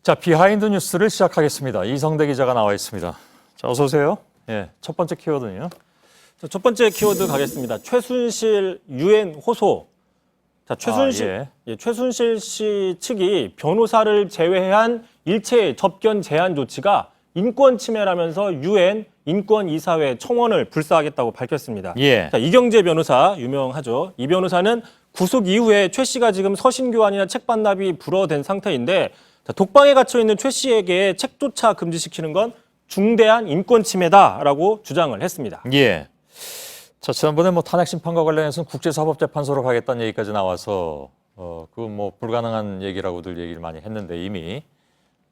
자, 비하인드 뉴스를 시작하겠습니다. 이성대 기자가 나와 있습니다. 자, 어서 오세요. 예, 첫 번째 키워드는요. 자, 첫 번째 키워드 가겠습니다. 최순실 유엔 호소. 자, 최순실 씨 측이 변호사를 제외한 일체 접견 제한 조치가 인권 침해라면서 유엔 인권이사회 청원을 불사하겠다고 밝혔습니다. 예. 자, 이경재 변호사 유명하죠. 이 변호사는 구속 이후에 최 씨가 지금 서신 교환이나 책 반납이 불어된 상태인데 자, 독방에 갇혀 있는 최 씨에게 책조차 금지시키는 건 중대한 인권 침해다라고 주장을 했습니다. 예. 자, 지난번에 탄핵 심판과 관련해서는 국제사법재판소로 가겠다는 얘기까지 나와서 그건 불가능한 얘기라고들 얘기를 많이 했는데 이미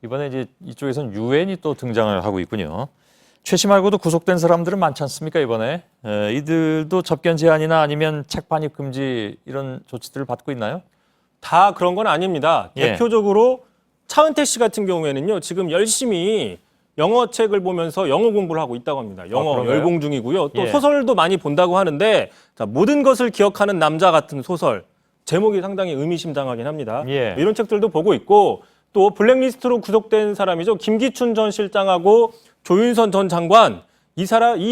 이번에 이제 이쪽에서는 유엔이 또 등장을 하고 있군요. 최 씨 말고도 구속된 사람들은 많지 않습니까, 이번에? 이들도 접견 제한이나 아니면 책 반입 금지 이런 조치들을 받고 있나요? 다 그런 건 아닙니다. 예. 대표적으로 차은택 씨 같은 경우에는요. 지금 열심히 영어 책을 보면서 영어 공부를 하고 있다고 합니다. 영어 그런가요? 열공 중이고요. 또 예. 소설도 많이 본다고 하는데 자, 모든 것을 기억하는 남자 같은 소설. 제목이 상당히 의미심장하긴 합니다. 예. 이런 책들도 보고 있고 또 블랙리스트로 구속된 사람이죠. 김기춘 전 실장하고 조윤선 전 장관. 이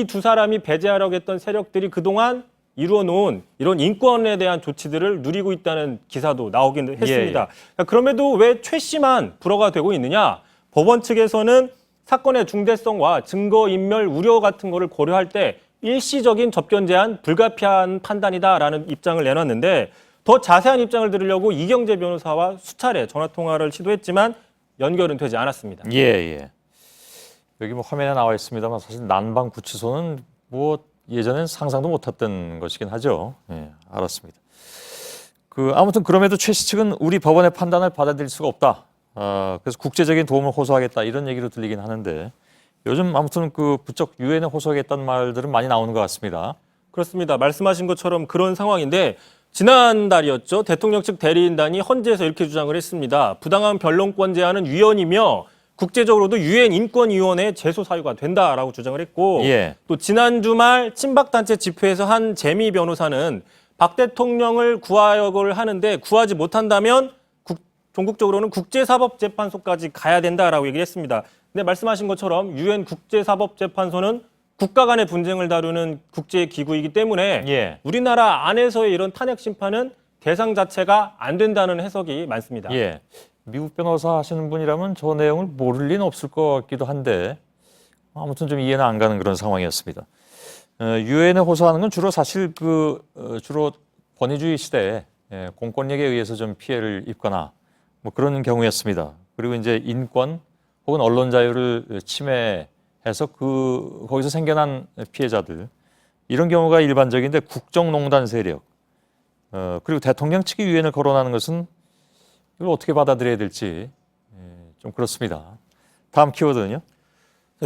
두 사람이 배제하려고 했던 세력들이 그동안 이루어놓은 이런 인권에 대한 조치들을 누리고 있다는 기사도 나오긴 했습니다. 예. 그럼에도 왜 최 씨만 불허가 되고 있느냐? 법원 측에서는 사건의 중대성과 증거인멸 우려 같은 거를 고려할 때 일시적인 접견 제한 불가피한 판단이다라는 입장을 내놨는데 더 자세한 입장을 들으려고 이경재 변호사와 수차례 전화통화를 시도했지만 연결은 되지 않았습니다. 예, 예. 여기 화면에 나와 있습니다만 사실 난방구치소는 예전엔 상상도 못했던 것이긴 하죠. 예, 알았습니다. 아무튼 그럼에도 최 씨 측은 우리 법원의 판단을 받아들일 수가 없다. 그래서 국제적인 도움을 호소하겠다 이런 얘기로 들리긴 하는데 요즘 아무튼 부쩍 유엔에 호소하겠다는 말들은 많이 나오는 것 같습니다. 그렇습니다. 말씀하신 것처럼 그런 상황인데 지난달이었죠. 대통령 측 대리인단이 헌재에서 이렇게 주장을 했습니다. 부당한 변론권 제한은 위헌이며 국제적으로도 유엔 인권위원회에 제소 사유가 된다라고 주장을 했고 예. 또 지난 주말 친박단체 집회에서 한 재미 변호사는 박 대통령을 구하역을 하는데 구하지 못한다면 종국적으로는 국제사법재판소까지 가야 된다라고 얘기를 했습니다. 근데 말씀하신 것처럼 유엔 국제사법재판소는 국가 간의 분쟁을 다루는 국제기구이기 때문에 예. 우리나라 안에서의 이런 탄핵 심판은 대상 자체가 안 된다는 해석이 많습니다. 예. 미국 변호사 하시는 분이라면 저 내용을 모를 리는 없을 것 같기도 한데 아무튼 좀 이해는 안 가는 그런 상황이었습니다. 유엔에 호소하는 건 주로 사실 주로 권위주의 시대에 공권력에 의해서 좀 피해를 입거나 그런 경우였습니다. 그리고 이제 인권 혹은 언론 자유를 침해해서 거기서 생겨난 피해자들 이런 경우가 일반적인데 국정농단 세력 그리고 대통령 측이 유엔을 거론하는 것은 이걸 어떻게 받아들여야 될지 좀 그렇습니다. 다음 키워드는요?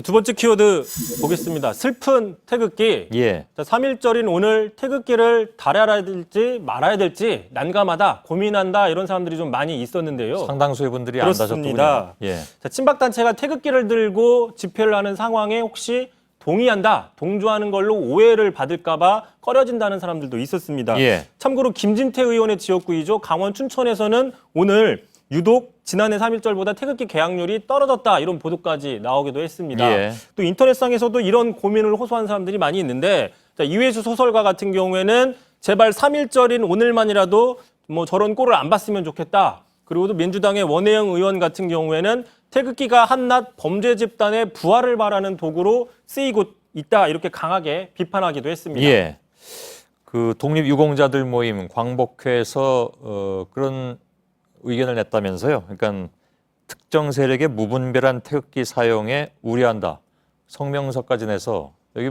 두 번째 키워드 보겠습니다. 슬픈 태극기. 예. 자, 3.1절인 오늘 태극기를 달아야 될지 말아야 될지 난감하다, 고민한다 이런 사람들이 좀 많이 있었는데요. 상당수의 분들이 안 그렇습니다. 다셨군요. 예. 자, 친박단체가 태극기를 들고 집회를 하는 상황에 혹시 동의한다, 동조하는 걸로 오해를 받을까 봐 꺼려진다는 사람들도 있었습니다. 예. 참고로 김진태 의원의 지역구이죠. 강원 춘천에서는 오늘 유독 지난해 3.1절보다 태극기 개항률이 떨어졌다 이런 보도까지 나오기도 했습니다. 예. 또 인터넷상에서도 이런 고민을 호소하는 사람들이 많이 있는데 자, 이회수 소설가 같은 경우에는 제발 3.1절인 오늘만이라도 저런 꼴을 안 봤으면 좋겠다. 그리고 또 민주당의 원혜영 의원 같은 경우에는 태극기가 한낱 범죄 집단의 부활을 말하는 도구로 쓰이고 있다 이렇게 강하게 비판하기도 했습니다. 예. 독립유공자들 모임 광복회에서 그런 의견을 냈다면서요. 그러니까 특정 세력의 무분별한 태극기 사용에 우려한다. 성명서까지 내서 여기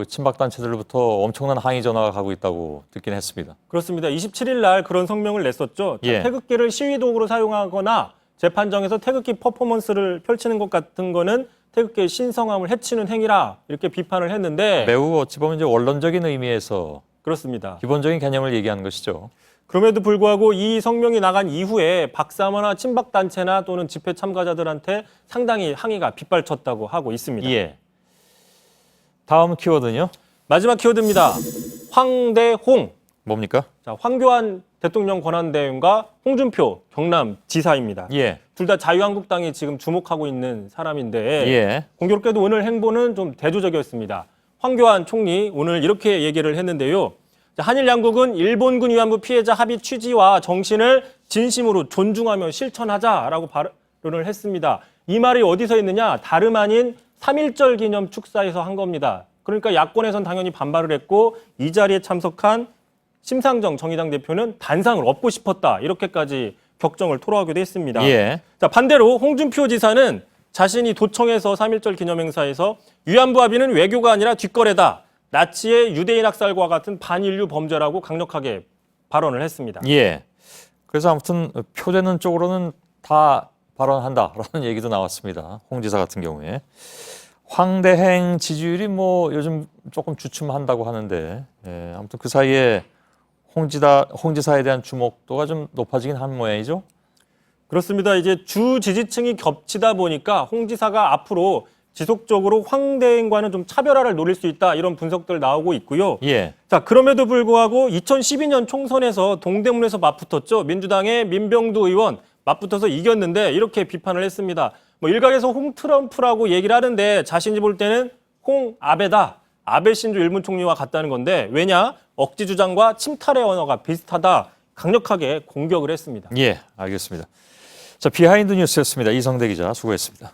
친박 단체들로부터 엄청난 항의 전화가 가고 있다고 듣긴 했습니다. 그렇습니다. 27일 날 그런 성명을 냈었죠. 자, 예. 태극기를 시위 도구로 사용하거나 재판정에서 태극기 퍼포먼스를 펼치는 것 같은 거는 태극기의 신성함을 해치는 행위라 이렇게 비판을 했는데 매우 어찌 보면 이제 원론적인 의미에서 그렇습니다. 기본적인 개념을 얘기하는 것이죠. 그럼에도 불구하고 이 성명이 나간 이후에 박사모나 친박단체나 또는 집회 참가자들한테 상당히 항의가 빗발쳤다고 하고 있습니다. 예. 다음 키워드는요? 마지막 키워드입니다. 황대홍. 뭡니까? 자, 황교안 대통령 권한대행과 홍준표 경남지사입니다. 예. 둘 다 자유한국당이 지금 주목하고 있는 사람인데 예. 공교롭게도 오늘 행보는 좀 대조적이었습니다. 황교안 총리 오늘 이렇게 얘기를 했는데요. 한일 양국은 일본군 위안부 피해자 합의 취지와 정신을 진심으로 존중하며 실천하자라고 발언을 했습니다. 이 말이 어디서 했느냐? 다름 아닌 3.1절 기념 축사에서 한 겁니다. 그러니까 야권에선 당연히 반발을 했고 이 자리에 참석한 심상정 정의당 대표는 단상을 얻고 싶었다. 이렇게까지 격정을 토로하기도 했습니다. 예. 자, 반대로 홍준표 지사는 자신이 도청에서 3.1절 기념행사에서 위안부 합의는 외교가 아니라 뒷거래다. 나치의 유대인 학살과 같은 반인류 범죄라고 강력하게 발언을 했습니다. 예. 그래서 아무튼 표되는 쪽으로는 다 발언한다라는 얘기도 나왔습니다. 홍 지사 같은 경우에. 황대행 지지율이 뭐 요즘 조금 주춤한다고 하는데 예, 아무튼 그 사이에 홍 지사에 대한 주목도가 좀 높아지긴 한 모양이죠. 그렇습니다. 이제 주 지지층이 겹치다 보니까 홍 지사가 앞으로 지속적으로 황대행과는 좀 차별화를 노릴 수 있다 이런 분석들 나오고 있고요. 예. 자, 그럼에도 불구하고 2012년 총선에서 동대문에서 맞붙었죠. 민주당의 민병두 의원 맞붙어서 이겼는데 이렇게 비판을 했습니다. 뭐 일각에서 홍 트럼프라고 얘기를 하는데 자신이 볼 때는 홍 아베다. 아베 신조 일본 총리와 같다는 건데 왜냐? 억지 주장과 침탈의 언어가 비슷하다. 강력하게 공격을 했습니다. 예, 알겠습니다. 자, 비하인드 뉴스였습니다. 이성대 기자 수고했습니다.